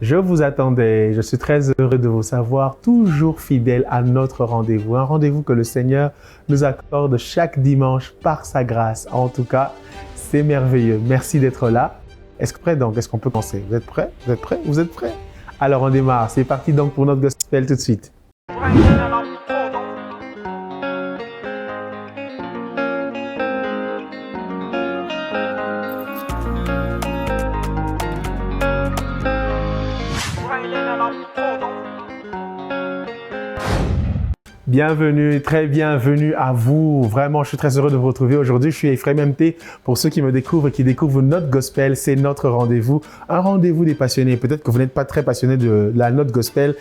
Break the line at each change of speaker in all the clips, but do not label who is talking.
Je vous attendais, je suis très heureux de vous savoir, toujours fidèle à notre rendez-vous. Un rendez-vous que le Seigneur nous accorde chaque dimanche par sa grâce. En tout cas, c'est merveilleux. Merci d'être là. Est-ce qu'on peut commencer? Vous êtes prêts? Vous êtes prêts? Vous êtes prêts? Alors on démarre. C'est parti donc pour notre gospel tout de suite. Bienvenue, très bienvenue à vous. Vraiment, je suis très heureux de vous retrouver aujourd'hui. Je suis Ephraim MT. Pour ceux qui me découvrent et qui découvrent notre gospel, c'est notre rendez-vous. Un rendez-vous des passionnés. Peut-être que vous n'êtes pas très passionné de la note gospel.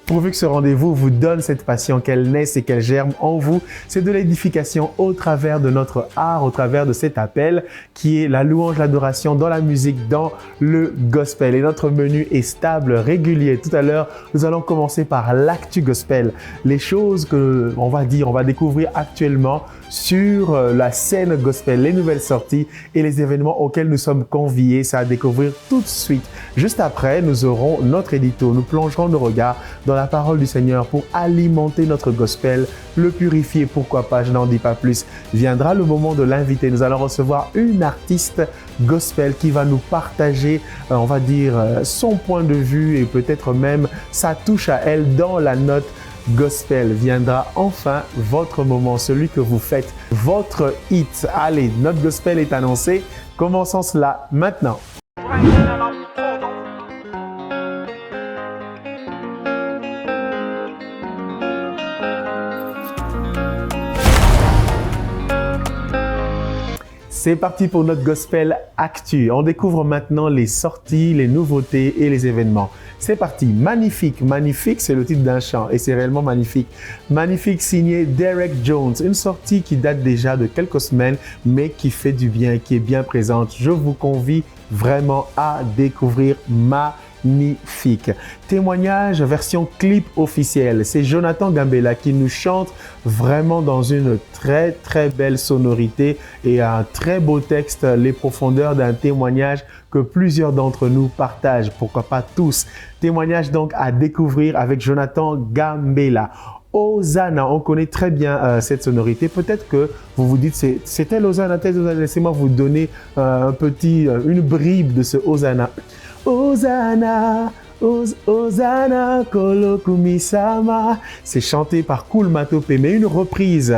Pourvu que ce rendez-vous vous donne cette passion, qu'elle naisse et qu'elle germe en vous, c'est de l'édification au travers de notre art, au travers de cet appel qui est la louange, l'adoration dans la musique, dans le gospel. Et notre menu est stable, régulier. Tout à l'heure, nous allons commencer par l'actu gospel, les choses que on va découvrir actuellement sur la scène gospel, les nouvelles sorties et les événements auxquels nous sommes conviés. Ça à découvrir tout de suite. Juste après, nous aurons notre édito. Nous plongerons nos regards dans la parole du Seigneur pour alimenter notre gospel, le purifier, pourquoi pas, je n'en dis pas plus. Viendra le moment de l'inviter. Nous allons recevoir une artiste gospel qui va nous partager, son point de vue et peut-être même sa touche à elle dans la note gospel. Viendra enfin votre moment, celui que vous faites, votre hit. Allez, notre gospel est annoncé. Commençons cela maintenant. C'est parti pour notre gospel actu. On découvre maintenant les sorties, les nouveautés et les événements. C'est parti. Magnifique. Magnifique, c'est le titre d'un chant et c'est réellement magnifique. Magnifique signé Derek Jones. Une sortie qui date déjà de quelques semaines, mais qui fait du bien, qui est bien présente. Je vous convie vraiment à découvrir Magnifique. Témoignage version clip officiel. C'est Jonathan Gambella qui nous chante vraiment dans une très très belle sonorité et un très beau texte, les profondeurs d'un témoignage que plusieurs d'entre nous partagent, pourquoi pas tous. Témoignage donc à découvrir avec Jonathan Gambella. Hosanna, on connaît très bien cette sonorité. Peut-être que vous vous dites, c'était Hosanna, laissez-moi vous donner une bribe de ce Hosanna. Hosanna, Hosanna, Kolokumisama. C'est chanté par Kool Matope, mais une reprise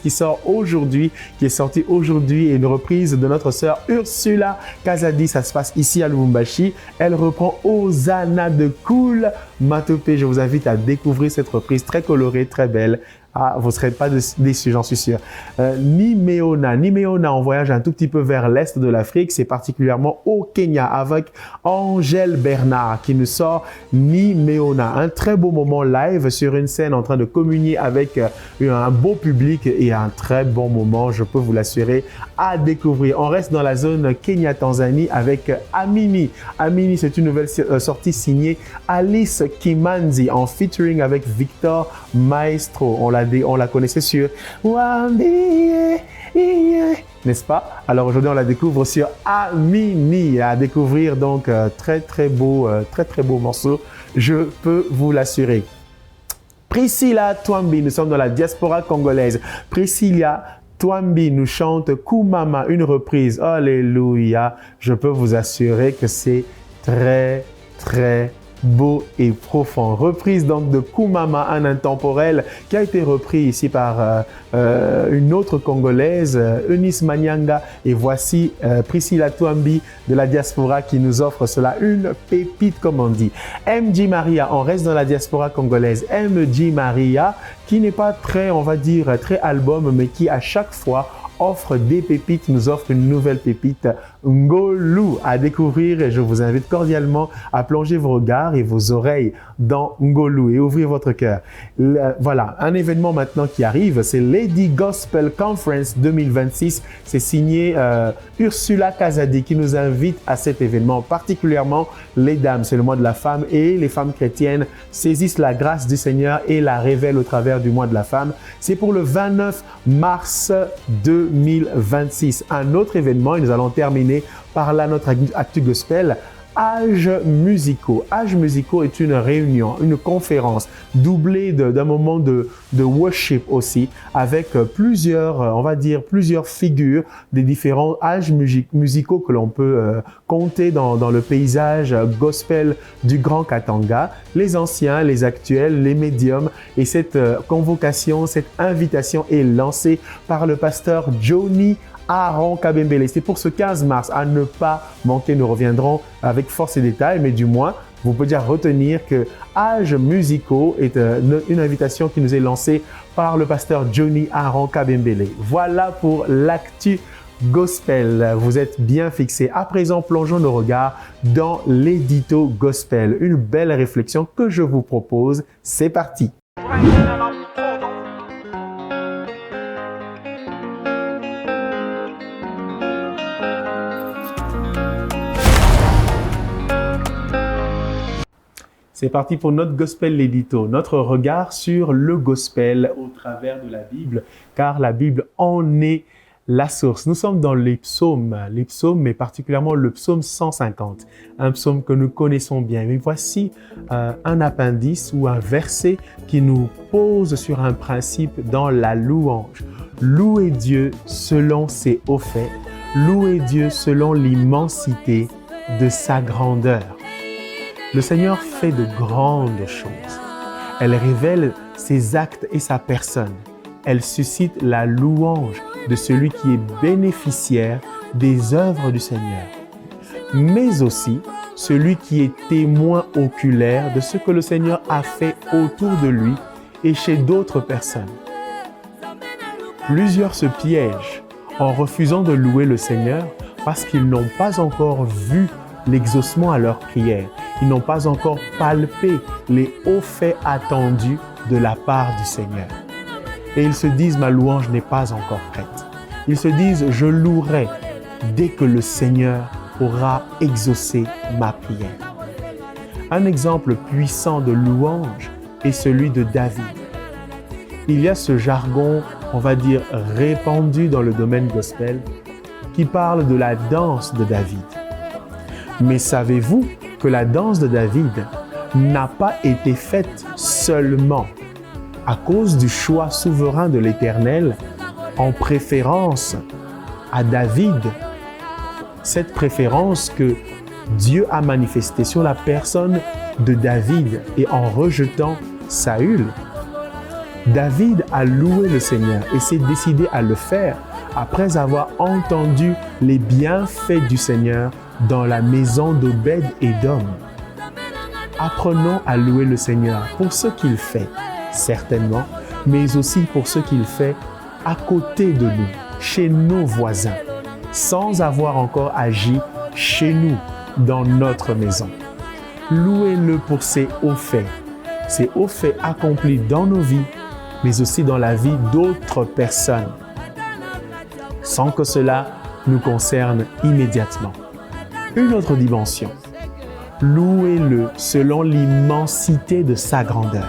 qui sort aujourd'hui, qui est sortie aujourd'hui, et une reprise de notre sœur Ursula Kazadi. Ça se passe ici à Lubumbashi. Elle reprend Hosanna de Kool Matope. Je vous invite à découvrir cette reprise très colorée, très belle. Ah, vous ne serez pas déçus, j'en suis sûr. Nimeona, on voyage un tout petit peu vers l'est de l'Afrique, c'est particulièrement au Kenya avec Angèle Bernard qui nous sort Nimeona. Un très beau moment live sur une scène en train de communier avec un beau public et un très bon moment, je peux vous l'assurer, à découvrir. On reste dans la zone Kenya-Tanzanie avec Amini. Amini, c'est une nouvelle sortie signée Alice Kimanzi en featuring avec Victor Maestro. On la connaissait sur Wambie, n'est-ce pas? Alors aujourd'hui, on la découvre sur Amini. À découvrir donc très très beau morceau, je peux vous l'assurer. Priscilla Twambi, nous sommes dans la diaspora congolaise. Priscilla Twambi nous chante Kumama, une reprise. Alléluia. Je peux vous assurer que c'est très très beau et profond. Reprise donc de Kumama, un intemporel qui a été repris ici par une autre Congolaise, Eunice Manyanga. Et voici Priscilla Twambi de la diaspora qui nous offre cela, une pépite comme on dit. MJ Maria, on reste dans la diaspora congolaise. MJ Maria qui n'est pas très, très album, mais qui à chaque fois offre des pépites, nous offre une nouvelle pépite, Ngolu, à découvrir, et je vous invite cordialement à plonger vos regards et vos oreilles dans Ngolu et ouvrir votre cœur. Voilà, un événement maintenant qui arrive, c'est Lady Gospel Conference 2026. C'est signé Ursula Kazadi qui nous invite à cet événement, particulièrement les dames. C'est le mois de la femme et les femmes chrétiennes saisissent la grâce du Seigneur et la révèlent au travers du mois de la femme. C'est pour le 29 mars 2026. Un autre événement, et nous allons terminer par là notre actu gospel, Âges musicaux. Âges musicaux est une réunion, une conférence doublée d'un moment de worship aussi, avec plusieurs, on va dire, plusieurs figures des différents âges musicaux que l'on peut compter dans le paysage gospel du Grand Katanga, les anciens, les actuels, les médiums. Et cette convocation, cette invitation est lancée par le pasteur Johnny Aaron Kabembele. C'est pour ce 15 mars, à ne pas manquer. Nous reviendrons avec force et détails, mais du moins, vous pouvez déjà retenir que Âges musicaux est une invitation qui nous est lancée par le pasteur Johnny Aaron Kabembele. Voilà pour l'actu gospel. Vous êtes bien fixés. À présent, plongeons nos regards dans l'édito gospel. Une belle réflexion que je vous propose. C'est parti. C'est parti pour notre gospel l'édito, notre regard sur le gospel au travers de la Bible, car la Bible en est la source. Nous sommes dans les psaumes, mais particulièrement le psaume 150, un psaume que nous connaissons bien. Mais voici un appendice ou un verset qui nous pose sur un principe dans la louange. Louez Dieu selon ses hauts faits, louez Dieu selon l'immensité de sa grandeur. Le Seigneur fait de grandes choses. Elle révèle ses actes et sa personne. Elle suscite la louange de celui qui est bénéficiaire des œuvres du Seigneur, mais aussi celui qui est témoin oculaire de ce que le Seigneur a fait autour de lui et chez d'autres personnes. Plusieurs se piègent en refusant de louer le Seigneur parce qu'ils n'ont pas encore vu l'exaucement à leurs prières. Ils n'ont pas encore palpé les hauts faits attendus de la part du Seigneur. Et ils se disent, ma louange n'est pas encore prête. Ils se disent, je louerai dès que le Seigneur aura exaucé ma prière. Un exemple puissant de louange est celui de David. Il y a ce jargon, on va dire, répandu dans le domaine gospel, qui parle de la danse de David. Mais savez-vous que la danse de David n'a pas été faite seulement à cause du choix souverain de l'Éternel en préférence à David, cette préférence que Dieu a manifestée sur la personne de David et en rejetant Saül. David a loué le Seigneur et s'est décidé à le faire après avoir entendu les bienfaits du Seigneur dans la maison d'Obed-Édom. Apprenons à louer le Seigneur pour ce qu'il fait, certainement, mais aussi pour ce qu'il fait à côté de nous, chez nos voisins, sans avoir encore agi chez nous, dans notre maison. Louez-le pour ses hauts faits accomplis dans nos vies, mais aussi dans la vie d'autres personnes, sans que cela nous concerne immédiatement. Une autre dimension, louez-le selon l'immensité de sa grandeur.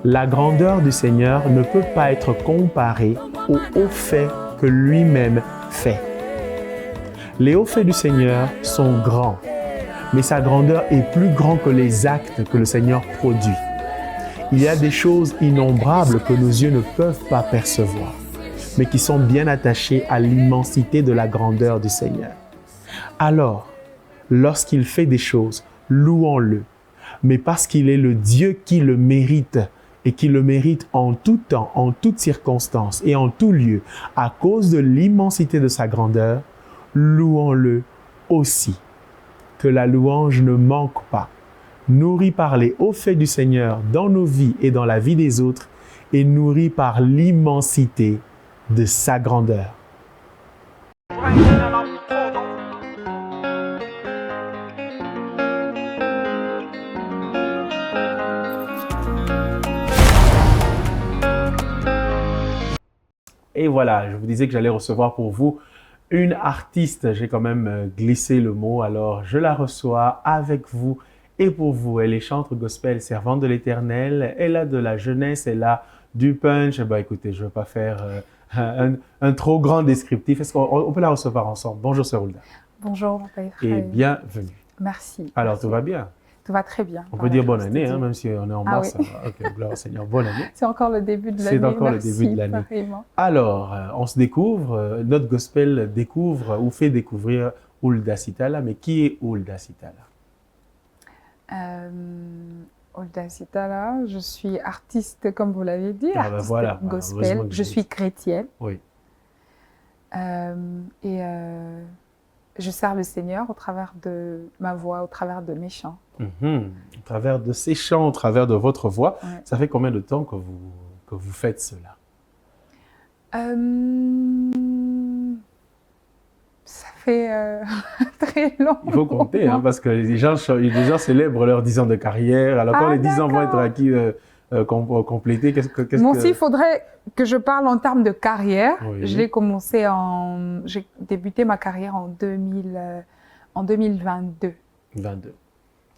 La grandeur du Seigneur ne peut pas être comparée aux hauts faits que lui-même fait. Les hauts faits du Seigneur sont grands, mais sa grandeur est plus grande que les actes que le Seigneur produit. Il y a des choses innombrables que nos yeux ne peuvent pas percevoir, mais qui sont bien attachées à l'immensité de la grandeur du Seigneur. Alors, lorsqu'il fait des choses, louons-le, mais parce qu'il est le Dieu qui le mérite et qui le mérite en tout temps, en toutes circonstances et en tout lieu, à cause de l'immensité de sa grandeur, louons-le aussi. Que la louange ne manque pas, nourrie par les hauts faits du Seigneur dans nos vies et dans la vie des autres, et nourrie par l'immensité de sa grandeur. Et voilà, je vous disais que j'allais recevoir pour vous une artiste. J'ai quand même glissé le mot, alors je la reçois avec vous et pour vous. Elle est chantre gospel, servante de l'Éternel. Elle a de la jeunesse, elle a du punch. Bah écoutez, je ne vais pas faire un trop grand descriptif. Est-ce qu'on peut la recevoir ensemble? Bonjour, Sœur Hulda.
Bonjour, mon père.
Et bienvenue.
Merci.
Alors,
Merci.
tout va bien.
Tout va très bien.
On peut dire bonne année, hein, même si on est en mars.
Oui.
Ok, gloire au Seigneur, bonne année.
C'est encore le début de l'année.
C'est encore
Merci,
le début de l'année.
pareillement.
Alors, on se découvre, notre gospel découvre ou fait découvrir Huldah Sitala, mais qui est Huldah Sitala?
Huldah Sitala, je suis artiste, comme vous l'avez dit,
Ah ben
artiste
voilà,
gospel.
heureusement que
Je suis chrétienne.
Oui.
Je sers le Seigneur au travers de ma voix, au travers de mes chants.
Au travers de ces chants, au travers de votre voix,
Ouais.
ça fait combien de temps que vous faites cela?
Ça fait très long.
Il faut compter, hein, parce que les gens célèbrent leurs 10 ans de carrière. Alors, quand les 10 ans vont être acquis, complétés,
S'il faudrait que je parle en termes de carrière,
Oui.
j'ai débuté ma carrière en 2022.
22.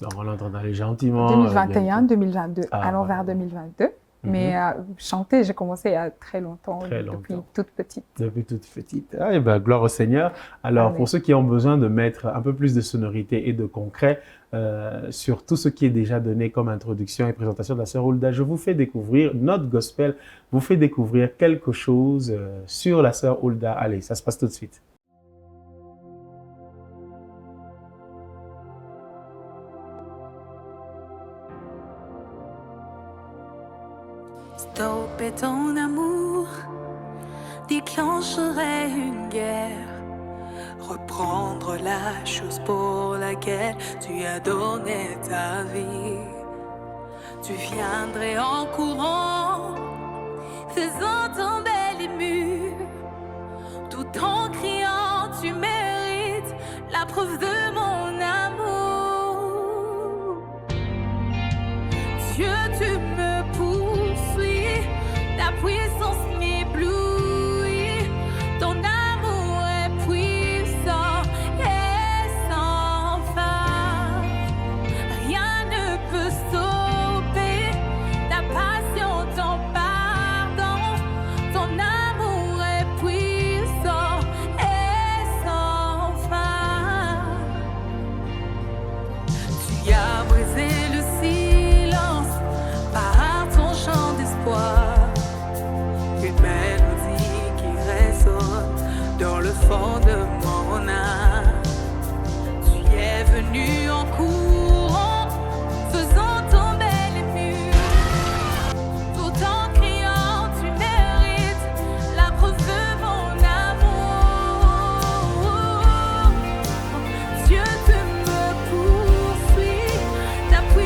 Donc, on est en train d'aller gentiment.
2021, 2022,
Ah,
allant
voilà.
vers 2022. Mais chanter, j'ai commencé il y a très longtemps,
Très
depuis
longtemps.
toute petite.
Depuis toute petite. Ah, et ben, gloire au Seigneur. Alors,
Amen.
pour ceux qui ont besoin de mettre un peu plus de sonorité et de concret sur tout ce qui est déjà donné comme introduction et présentation de la sœur Huldah, je vous fais découvrir notre gospel, vous fait découvrir quelque chose sur la sœur Huldah. Allez, ça se passe tout de suite.
Stopper ton amour déclencherait une guerre. Reprendre la chose pour laquelle tu as donné ta vie. Tu viendrais en courant, faisant tomber les murs, tout en criant tu mérites la preuve de mon amour. Dieu, tu me poursuis, ta puissance m'éblouit, ton amour est puissant et sans fin. Rien ne peut stopper ta passion, ton pardon, ton amour est puissant et sans fin. Tu as brisé le silence par ton chant d'espoir, une mélodie qui résonne dans le fond de mon âme. Tu es venu en courant, faisant tomber les murs, tout en criant tu mérites la preuve de mon amour. Dieu, tu me poursuis, ta puissance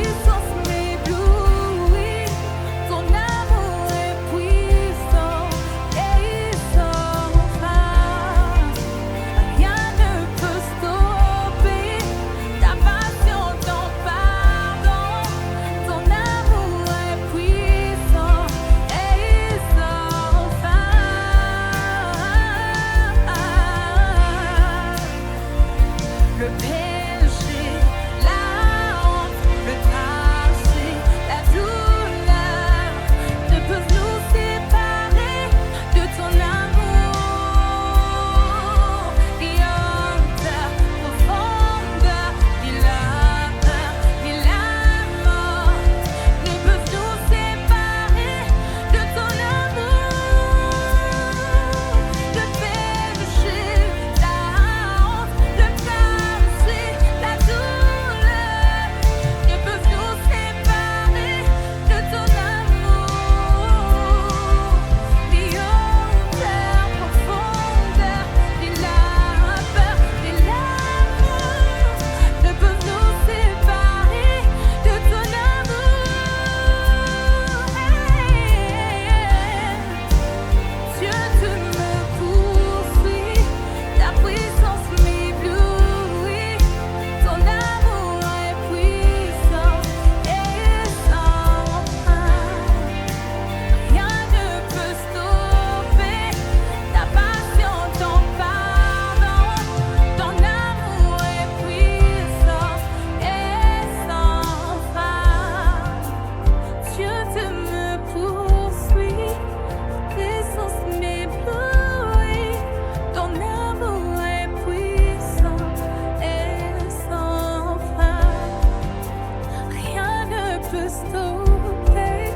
stopper.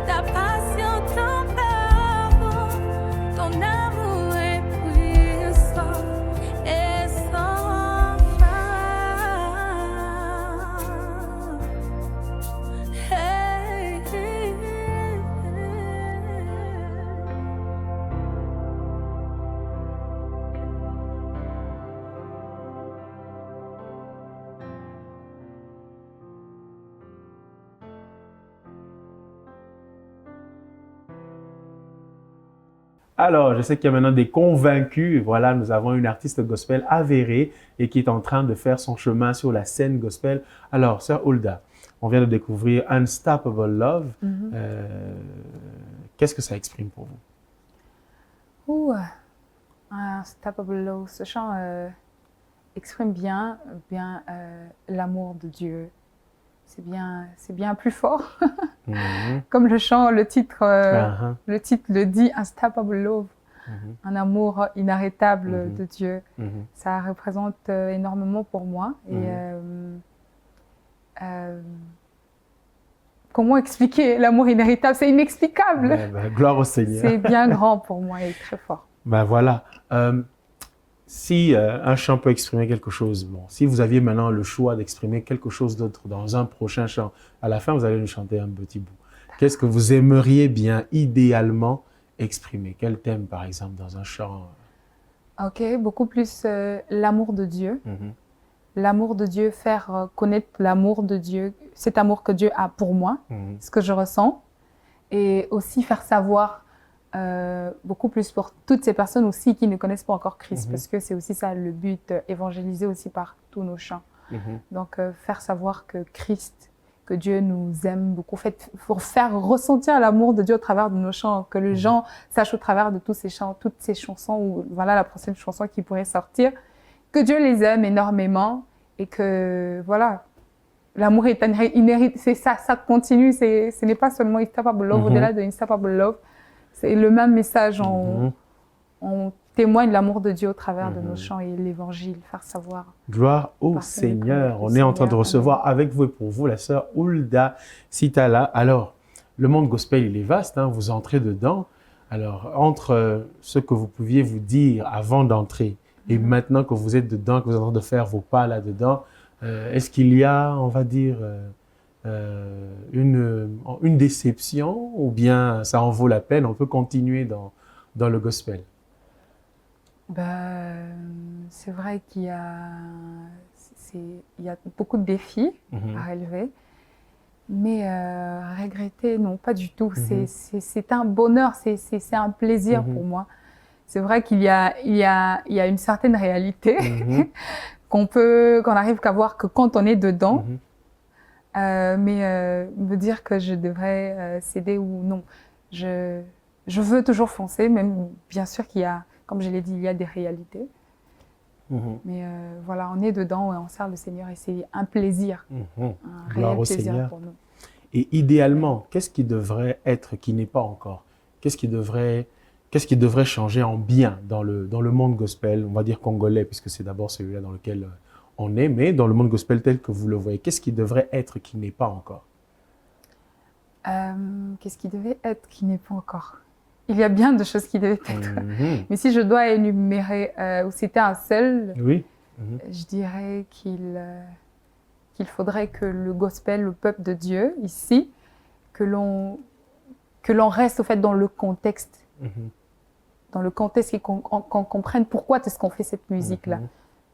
Ta passion, ton pardon, ton amour est puissant et sans fin. Hey, hey, hey.
Alors, je sais qu'il y a maintenant des convaincus. Voilà, nous avons une artiste gospel avérée et qui est en train de faire son chemin sur la scène gospel. Alors, sœur Hulda, on vient de découvrir Unstoppable Love. Qu'est-ce que ça exprime pour vous?
Ouh, Unstoppable Love, ce chant exprime bien l'amour de Dieu. C'est bien plus fort. Comme le chant, le titre le dit, Unstoppable Love, un amour inarrêtable de Dieu. Ça représente énormément pour moi. Et comment expliquer l'amour inarrêtable? C'est inexplicable.
Ouais, ben, gloire au Seigneur.
C'est bien grand pour moi et très fort.
Ben voilà. Si un chant peut exprimer quelque chose, bon, si vous aviez maintenant le choix d'exprimer quelque chose d'autre dans un prochain chant, à la fin, vous allez nous chanter un petit bout. Qu'est-ce que vous aimeriez bien idéalement exprimer? Quel thème, par exemple, dans un chant?
Ok, beaucoup plus l'amour de Dieu. L'amour de Dieu, faire connaître l'amour de Dieu, cet amour que Dieu a pour moi, ce que je ressens. Et aussi faire savoir beaucoup plus pour toutes ces personnes aussi qui ne connaissent pas encore Christ, parce que c'est aussi ça le but, évangéliser aussi par tous nos chants. Donc faire savoir que Christ, que Dieu nous aime beaucoup, pour faire ressentir l'amour de Dieu au travers de nos chants, que les gens sachent au travers de tous ces chants, toutes ces chansons, ou voilà la prochaine chanson qui pourrait sortir, que Dieu les aime énormément et que voilà, l'amour est inhérité, c'est ça, ça continue, ce n'est pas seulement Unstoppable Love, au-delà de Unstoppable Love, c'est le même message, on témoigne l'amour de Dieu au travers de nos chants et l'évangile, faire savoir.
Gloire au Seigneur. On est en train de recevoir avec vous et pour vous la sœur Hulda Sitala. Alors, le monde gospel, il est vaste, hein, vous entrez dedans. Alors, entre ce que vous pouviez vous dire avant d'entrer et maintenant que vous êtes dedans, que vous êtes en train de faire vos pas là-dedans, est-ce qu'il y a, on va dire, une déception ou bien ça en vaut la peine, on peut continuer dans le gospel?
C'est vrai qu'il y a beaucoup de défis à relever, mais regretter, non, pas du tout. C'est un bonheur, c'est un plaisir pour moi. C'est vrai qu'il y a une certaine réalité qu'on arrive qu'à voir que quand on est dedans. Mais me dire que je devrais céder ou non. Je veux toujours foncer, même bien sûr qu'il y a, comme je l'ai dit, il y a des réalités. Mais voilà, on est dedans et on sert le Seigneur et c'est un plaisir, un réel plaisir pour nous.
Et idéalement, qu'est-ce qui devrait être qui n'est pas encore? Qu'est-ce qui devrait changer en bien dans le monde gospel, on va dire congolais, puisque c'est d'abord celui-là dans lequel on est, mais dans le monde gospel tel que vous le voyez, qu'est-ce qui devrait être qui n'est pas encore?
Qu'est-ce qui devait être qui n'est pas encore? Il y a bien de choses qui devaient être. Mais si je dois énumérer ou citer un seul, je dirais qu'il faudrait que le gospel, le peuple de Dieu, ici, que l'on reste au fait dans le contexte. Dans le contexte et qu'on comprenne pourquoi est-ce qu'on fait cette musique-là.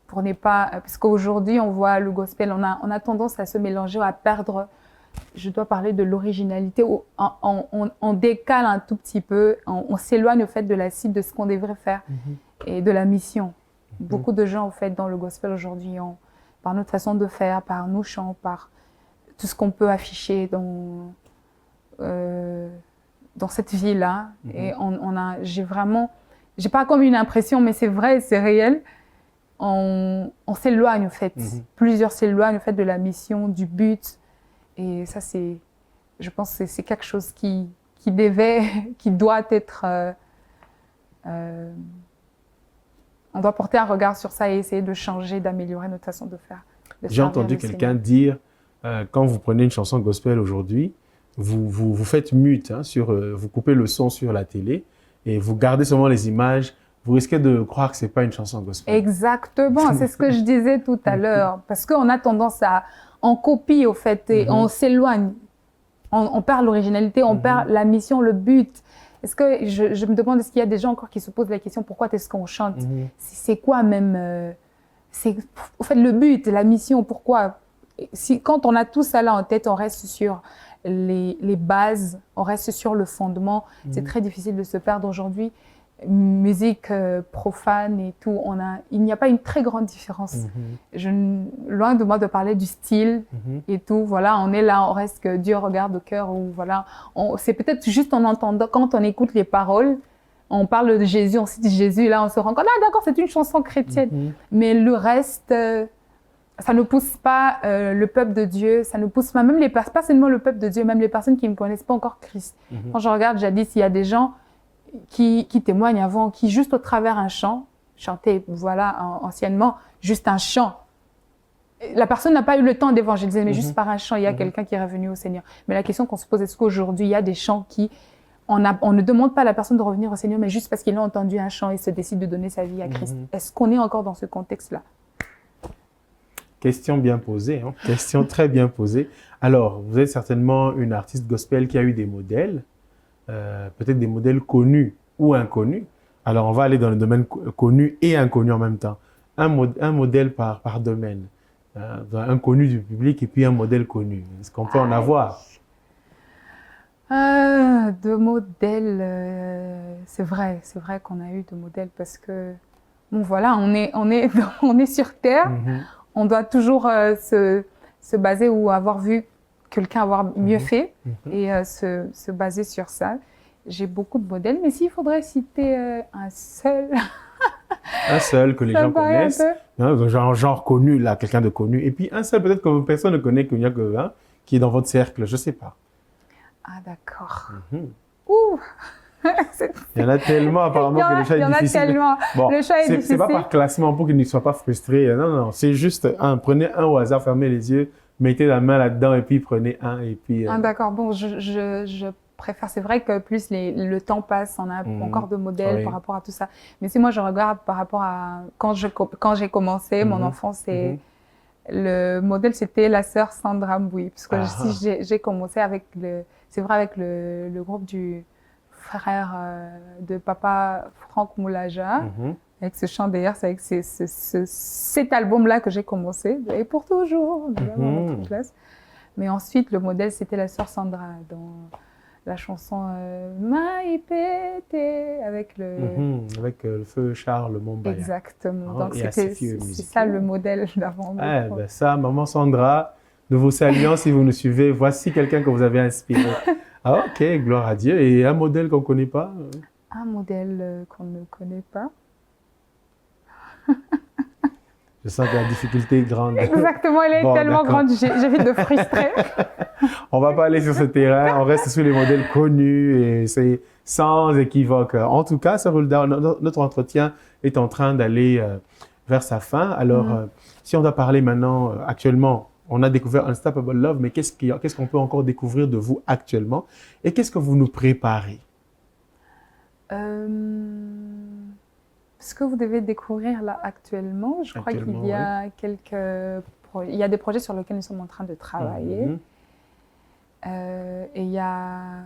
Pour ne pas, parce qu'aujourd'hui, on voit le gospel, on a tendance à se mélanger, à perdre, je dois parler de l'originalité, on décale un tout petit peu, on s'éloigne au fait de la cible, de ce qu'on devrait faire et de la mission. Beaucoup de gens, au fait, dans le gospel aujourd'hui, par notre façon de faire, par nos chants, par tout ce qu'on peut afficher dans cette vie-là. Et j'ai pas comme une impression, mais c'est vrai, c'est réel. On s'éloigne, en fait. Plusieurs s'éloignent, en fait, de la mission, du but. Et ça, je pense que c'est quelque chose qui doit être... on doit porter un regard sur ça et essayer de changer, d'améliorer notre façon de faire.
J'ai entendu quelqu'un dire quand vous prenez une chanson gospel aujourd'hui, vous faites mute, hein, vous coupez le son sur la télé et vous gardez seulement les images. Vous risquez de croire que ce n'est pas une chanson gospel.
Exactement, c'est ce que je disais tout à l'heure. Parce qu'on a tendance à... On copie, au fait, et on s'éloigne. On perd l'originalité, on perd la mission, le but. Est-ce que je me demande, est-ce qu'il y a des gens encore qui se posent la question, pourquoi est-ce qu'on chante? C'est quoi même... c'est au fait le but, la mission, pourquoi? Quand on a tout ça là en tête, on reste sur les bases, on reste sur le fondement. C'est très difficile de se perdre aujourd'hui. Musique profane et tout, il n'y a pas une très grande différence. Loin de moi de parler du style et tout, voilà, on est là, on reste que Dieu regarde au cœur, ou voilà, c'est peut-être juste en entendant, quand on écoute les paroles, on parle de Jésus, on cite Jésus, là on se rend compte, ah d'accord, c'est une chanson chrétienne, mais le reste, ça ne pousse pas le peuple de Dieu, ça ne pousse pas, même pas seulement le peuple de Dieu, même les personnes qui ne connaissent pas encore Christ. Quand je regarde jadis, il y a des gens qui témoignent avant, qui juste au travers un chant, chantaient, voilà, anciennement, juste un chant. La personne n'a pas eu le temps d'évangéliser, mais juste par un chant, il y a quelqu'un qui est revenu au Seigneur. Mais la question qu'on se pose, est-ce qu'aujourd'hui, il y a des chants on ne demande pas à la personne de revenir au Seigneur, mais juste parce qu'il a entendu un chant et se décide de donner sa vie à Christ. Est-ce qu'on est encore dans ce contexte-là?
Question bien posée, hein? Question très bien posée. Alors, vous êtes certainement une artiste gospel qui a eu des modèles, peut-être des modèles connus ou inconnus. Alors, on va aller dans le domaine connu et inconnu en même temps. Un modèle par domaine. Un connu du public et puis un modèle connu. Est-ce qu'on peut en avoir?
De modèles, c'est vrai qu'on a eu de modèles parce que, bon voilà, on est sur Terre, on doit toujours se baser ou avoir vu quelqu'un avoir mieux fait et se baser sur ça. J'ai beaucoup de modèles, mais s'il faudrait citer un seul...
Un seul que les gens connaissent, hein, genre connu, là, quelqu'un de connu, et puis un seul peut-être que personne ne connaît, qu'il n'y a que un, qui est dans votre cercle, je ne sais pas.
Ah d'accord. Ouh.
Il y en a tellement apparemment que le chat est difficile.
Il y en a tellement.
Bon,
le chat est difficile.
C'est pas par classement pour qu'il ne soit pas frustré. Non, non, c'est juste prenez un au hasard, fermez les yeux, mettez la main là-dedans et puis prenez un et puis.
Ah d'accord. Bon, je préfère. C'est vrai que plus le temps passe, on a encore de modèles par rapport à tout ça. Mais si moi je regarde par rapport à quand j'ai commencé mon enfance, le modèle c'était la sœur Sandra Mbouy, parce que si j'ai commencé avec le groupe du frère de papa Franck Moulaja, avec ce chant d'ailleurs, c'est avec cet album-là que j'ai commencé, et pour toujours, notre classe. Mais ensuite, le modèle, c'était la sœur Sandra, dans la chanson Maïpété, avec
le feu Charles Mombaya.
Exactement, donc c'est ça le modèle d'avant.
Ben ça, maman Sandra, nous vous saluons si vous nous suivez. Voici quelqu'un que vous avez inspiré. Ah, ok, gloire à Dieu. Et un modèle qu'on ne connaît pas?
Un modèle qu'on ne connaît pas.
Je sens que la difficulté est grande.
Exactement, elle est tellement grande, j'évite de frustrer.
On ne va pas aller sur ce terrain, on reste sur les modèles connus et c'est sans équivoque. En tout cas, Sœur Hulda, notre entretien est en train d'aller vers sa fin. Alors, si on doit parler maintenant, actuellement, on a découvert Unstoppable Love, mais qu'est-ce qu'on peut encore découvrir de vous actuellement? Et qu'est-ce que vous nous préparez?
Ce que vous devez découvrir là actuellement, je crois qu'il y a il y a des projets sur lesquels nous sommes en train de travailler. Et il y a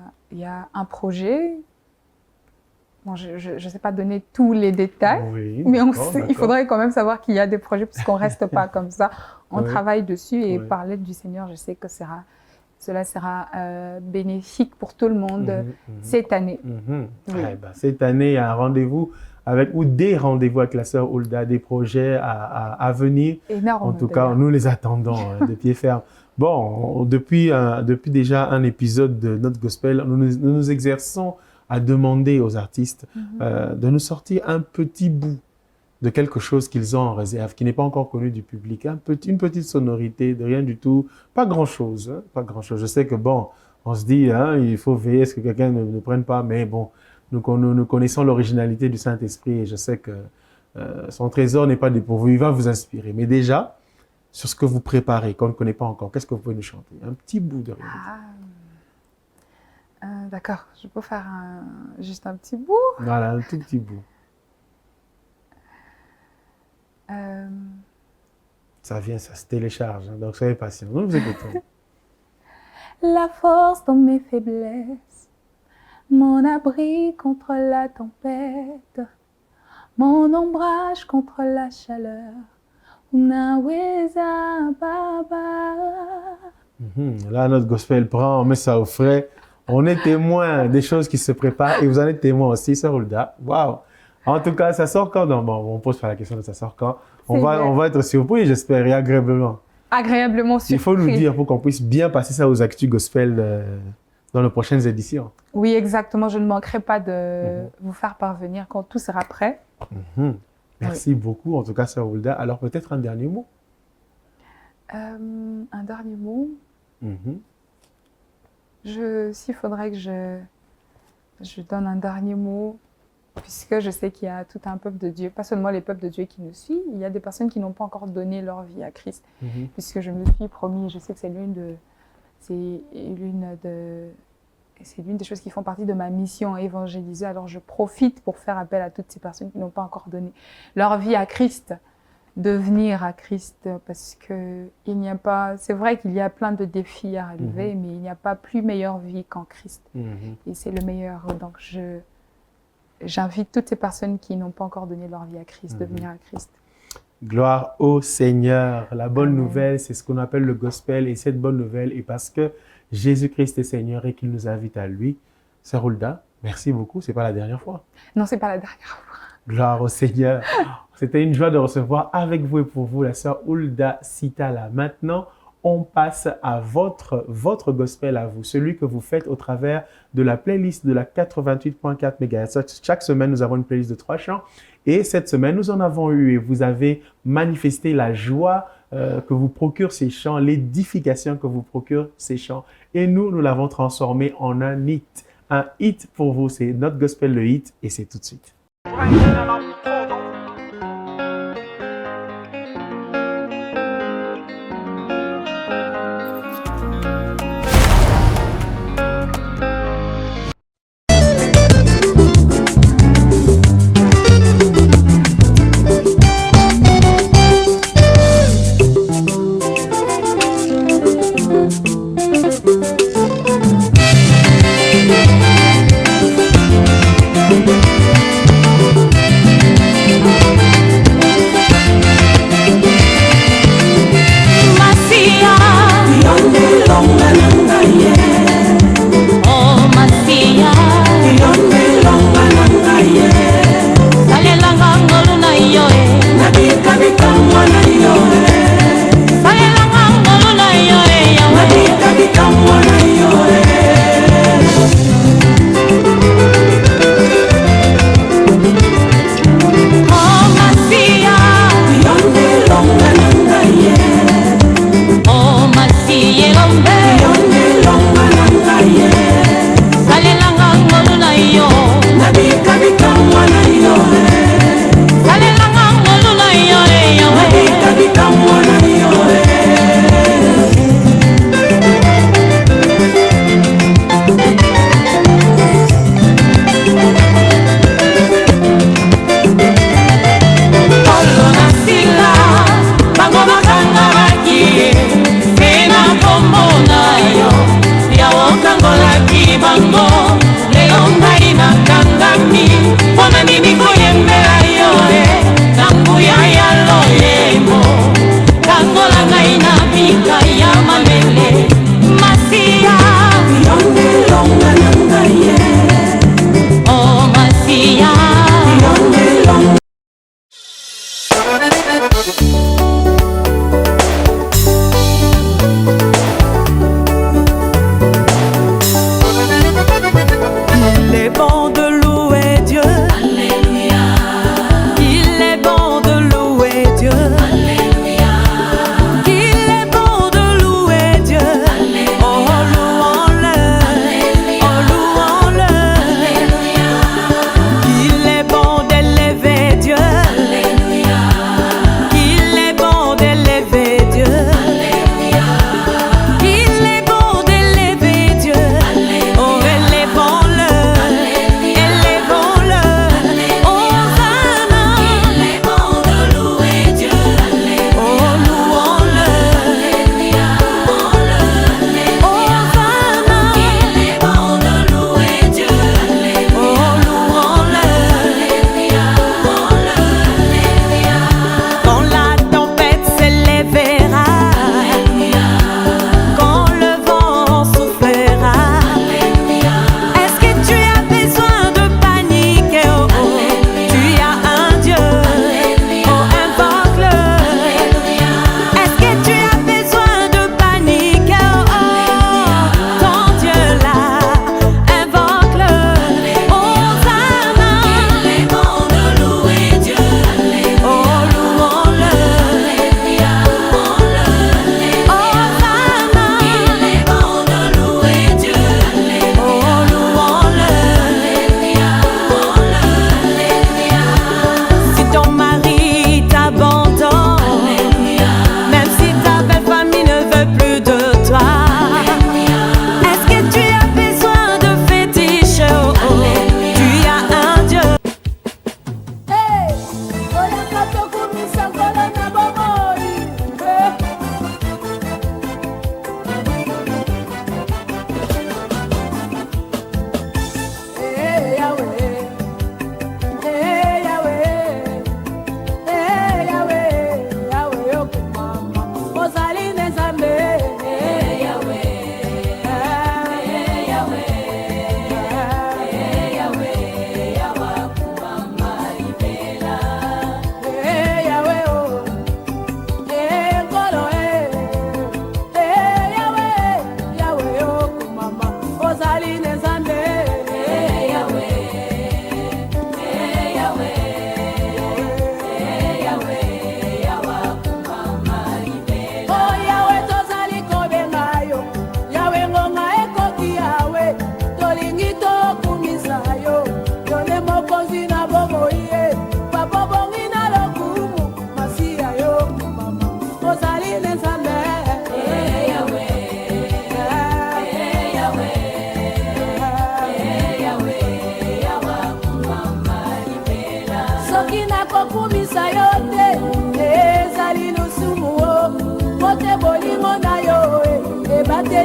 un projet, bon, je ne sais pas donner tous les détails, mais il faudrait quand même savoir qu'il y a des projets puisqu'on ne reste pas comme ça. On travaille dessus et par l'aide du Seigneur, je sais que cela sera bénéfique pour tout le monde cette année.
Cette année, il y a un rendez-vous ou des rendez-vous avec la sœur Hulda, des projets à venir.
Énorme,
en tout cas, nous les attendons de pied ferme. Bon, depuis déjà un épisode de notre gospel, nous nous exerçons à demander aux artistes de nous sortir un petit bout de quelque chose qu'ils ont en réserve, qui n'est pas encore connu du public, une petite sonorité, de rien du tout, pas grand-chose, hein, pas grand-chose. Je sais que bon, on se dit, hein, il faut veiller à ce que quelqu'un ne prenne pas, mais bon, nous connaissons l'originalité du Saint-Esprit et je sais que son trésor n'est pas dépourvu, il va vous inspirer. Mais déjà, sur ce que vous préparez, qu'on ne connaît pas encore. Qu'est-ce que vous pouvez nous chanter? Un petit bout de rien.
D'accord, je peux faire juste un petit bout.
Voilà, un tout petit bout. Ça vient, ça se télécharge, hein, donc soyez patients. Nous vous écoutons.
La force dans mes faiblesses, mon abri contre la tempête, mon ombrage contre la chaleur. Unaweza Baba.
Là, notre gospel prend, on met ça au frais. On est témoin des choses qui se préparent et vous en êtes témoin aussi, Sœur Hulda. Waouh! En tout cas, ça sort quand? Non, bon, on pose pas la question de ça sort quand. On va être surpris, j'espère, et agréablement.
Agréablement surpris.
Il faut nous dire pour qu'on puisse bien passer ça aux actus gospel dans les prochaines éditions.
Oui, exactement. Je ne manquerai pas de vous faire parvenir quand tout sera prêt.
Merci beaucoup, en tout cas, Sœur Hulda. Alors, peut-être un dernier mot?
Un dernier mot? S'il faudrait que je donne un dernier mot, puisque je sais qu'il y a tout un peuple de Dieu, pas seulement les peuples de Dieu qui nous suivent, il y a des personnes qui n'ont pas encore donné leur vie à Christ, puisque je me suis promis, je sais que c'est l'une des choses qui font partie de ma mission, évangéliser. Alors je profite pour faire appel à toutes ces personnes qui n'ont pas encore donné leur vie à Christ, de venir à Christ, parce que c'est vrai qu'il y a plein de défis à relever, mais il n'y a pas plus meilleure vie qu'en Christ. Et c'est le meilleur. Donc j'invite toutes ces personnes qui n'ont pas encore donné leur vie à Christ de venir à Christ.
Gloire au Seigneur. La bonne nouvelle, c'est ce qu'on appelle le gospel. Et cette bonne nouvelle est parce que Jésus-Christ est Seigneur et qu'il nous invite à lui. Sœur Hulda, merci beaucoup. Ce n'est pas la dernière fois.
Non, ce n'est pas la dernière fois.
Gloire au Seigneur. C'était une joie de recevoir avec vous et pour vous la sœur Hulda Sitala. Maintenant, on passe à votre gospel à vous, celui que vous faites au travers de la playlist de la 88.4 MHz. Chaque semaine, nous avons une playlist de 3 chants. Et cette semaine, nous en avons eu et vous avez manifesté la joie que vous procurent ces chants, l'édification que vous procurent ces chants. Et nous l'avons transformé en un hit. Un hit pour vous, c'est notre gospel le hit et c'est tout de suite.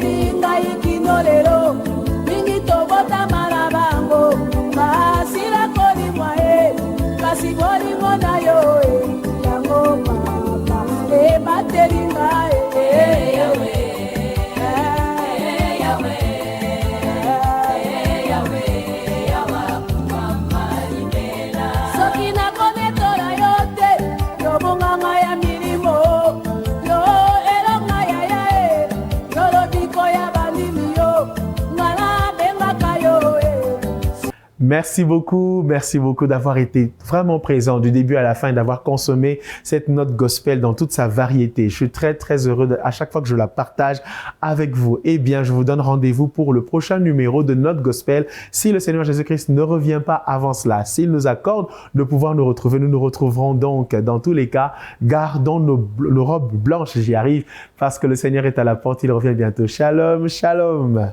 bateli ngai kino lelo mingi tobotama na bango basila kolimwa ye kasi bolingo na yo yango papa bateli ngai soki nakometola yo te yobonganga ya milimo yo elonga ya ye yolobiko ya bandimi yo ngala bengaka yo
Merci beaucoup d'avoir été vraiment présent du début à la fin et d'avoir consommé cette note gospel dans toute sa variété. Je suis très heureux à chaque fois que je la partage avec vous. Eh bien, je vous donne rendez-vous pour le prochain numéro de Note Gospel. Si le Seigneur Jésus-Christ ne revient pas avant cela, s'il nous accorde de pouvoir nous retrouver, nous nous retrouverons donc dans tous les cas. Gardons nos robes blanches, j'y arrive, parce que le Seigneur est à la porte, il revient bientôt. Shalom, shalom.